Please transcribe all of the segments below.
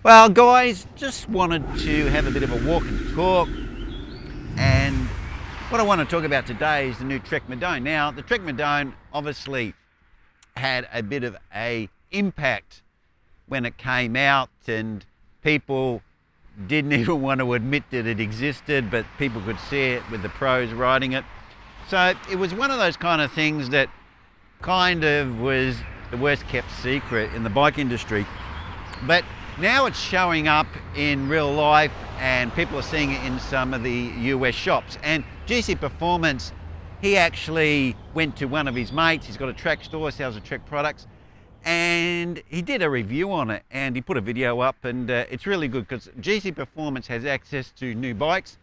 Well guys, just wanted to have a bit of a walk and talk, and what I want to talk about today is the new TREK Madone. Now the TREK Madone obviously had a bit of a impact when it came out, and people didn't even want to admit that it existed, but people could see it with the pros riding it. So it was one of those kind of things that kind of was the worst kept secret in the bike industry. But now it's showing up in real life and people are seeing it in some of the US shops. And GC Performance, he actually went to one of his mates, he's got a TREK store, sells the TREK products, and he did a review on it and he put a video up, and it's really good because GC Performance has access to new bikes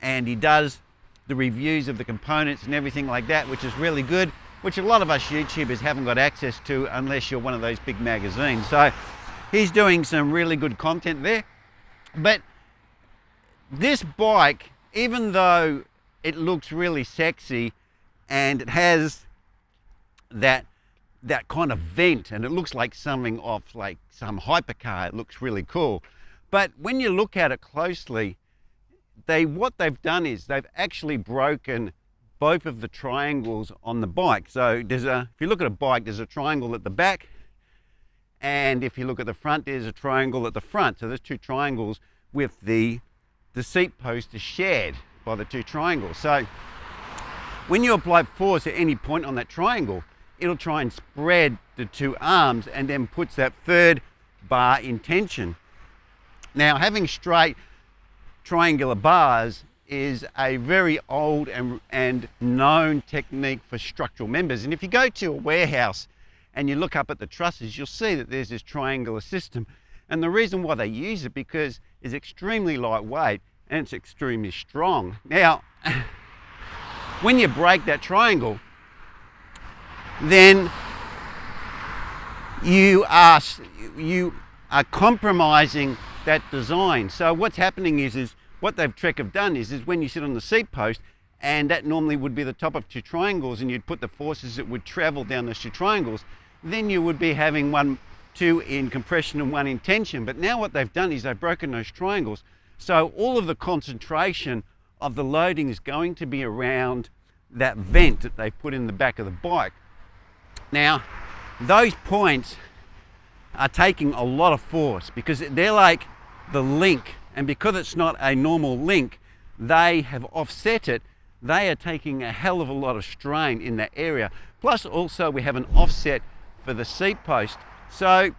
and he does the reviews of the components and everything like that, which is really good, which a lot of us YouTubers haven't got access to unless you're one of those big magazines. So he's doing some really good content there. But this bike, even though it looks really sexy and it has that kind of vent and it looks like something off like some hypercar, it looks really cool. But when you look at it closely, what they've done is they've actually broken both of the triangles on the bike. So if you look at a bike, there's a triangle at the back, and if you look at the front, there's a triangle at the front. So there's two triangles with the seat post is shared by the two triangles. So when you apply force at any point on that triangle, it'll try and spread the two arms and then puts that third bar in tension. Now, having straight triangular bars is a very old and known technique for structural members. And if you go to a warehouse and you look up at the trusses, you'll see that there's this triangular system. And the reason why they use it because it's extremely lightweight and it's extremely strong. Now, when you break that triangle, then you are compromising that design. So what's happening is what TREK have done is when you sit on the seat post, and that normally would be the top of two triangles, and you'd put the forces that would travel down those two triangles, then you would be having two in compression and one in tension. But now what they've done is they've broken those triangles. So all of the concentration of the loading is going to be around that vent that they put in the back of the bike. Now, those points are taking a lot of force because they're like the link, and because it's not a normal link, they have offset it. They are taking a hell of a lot of strain in that area. Plus also we have an offset for the seat post. So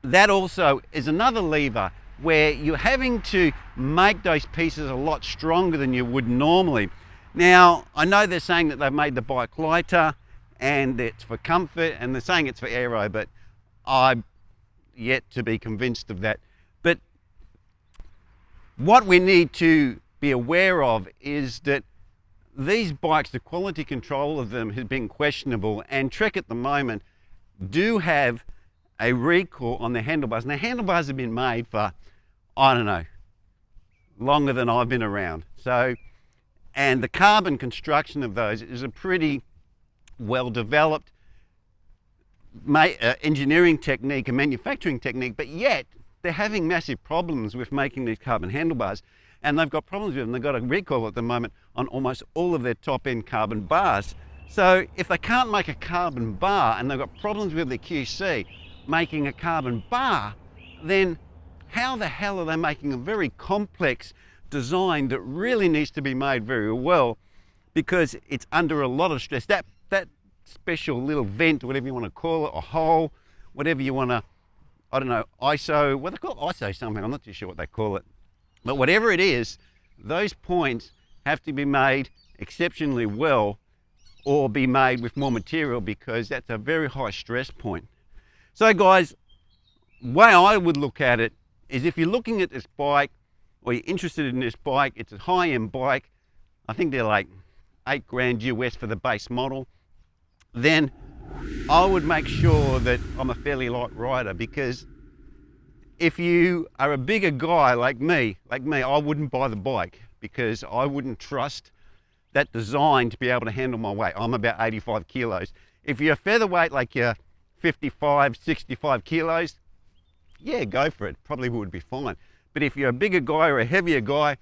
that also is another lever where you're having to make those pieces a lot stronger than you would normally. Now, I know they're saying that they've made the bike lighter and it's for comfort, and they're saying it's for aero, but I'm yet to be convinced of that. But what we need to be aware of is that these bikes, the quality control of them has been questionable, and TREK at the moment do have a recall on their handlebars. And the handlebars have been made for, I don't know, longer than I've been around. So, and the carbon construction of those is a pretty well developed engineering technique and manufacturing technique, but yet they're having massive problems with making these carbon handlebars, and they've got problems with them. They've got a recall at the moment on almost all of their top end carbon bars. So if they can't make a carbon bar and they've got problems with the QC making a carbon bar, then how the hell are they making a very complex design that really needs to be made very well, because it's under a lot of stress. That special little vent, whatever you want to call it, or hole, whatever you want to, I don't know, ISO, what they call it, ISO something, I'm not too sure what they call it. But whatever it is, those points have to be made exceptionally well or be made with more material, because that's a very high stress point. So guys, the way I would look at it is, if you're looking at this bike or you're interested in this bike, it's a high-end bike. I think they're like $8,000 US for the base model. Then I would make sure that I'm a fairly light rider, because if you are a bigger guy like me, I wouldn't buy the bike because I wouldn't trust that design to be able to handle my weight. I'm about 85 kilos. If you're a featherweight, like you're 55, 65 kilos, yeah, go for it. Probably would be fine. But if you're a bigger guy or a heavier guy,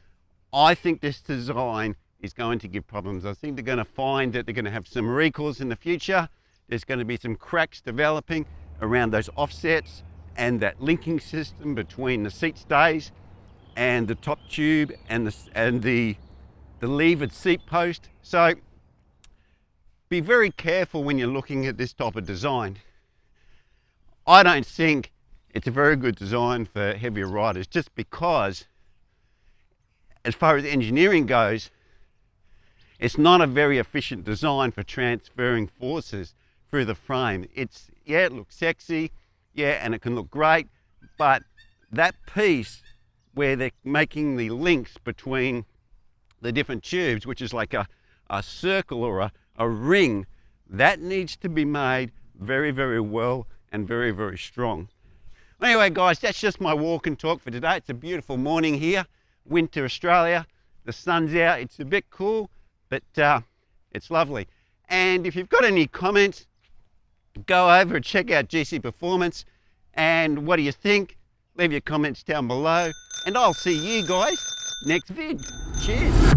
I think this design is going to give problems. I think they're going to find that they're going to have some recoils in the future. There's going to be some cracks developing around those offsets and that linking system between the seat stays and the top tube and the levered seat post. So be very careful when you're looking at this type of design. I don't think it's a very good design for heavier riders, just because as far as engineering goes, it's not a very efficient design for transferring forces through the frame. Yeah, it looks sexy, yeah, and it can look great, but that piece where they're making the links between the different tubes, which is like a circle or a ring, that needs to be made very, very well and very, very strong. Anyway, guys, that's just my walk and talk for today. It's a beautiful morning here, winter Australia. The sun's out, it's a bit cool, but it's lovely. And if you've got any comments, go over and check out GC Performance. And what do you think? Leave your comments down below. And I'll see you guys next vid. Cheers.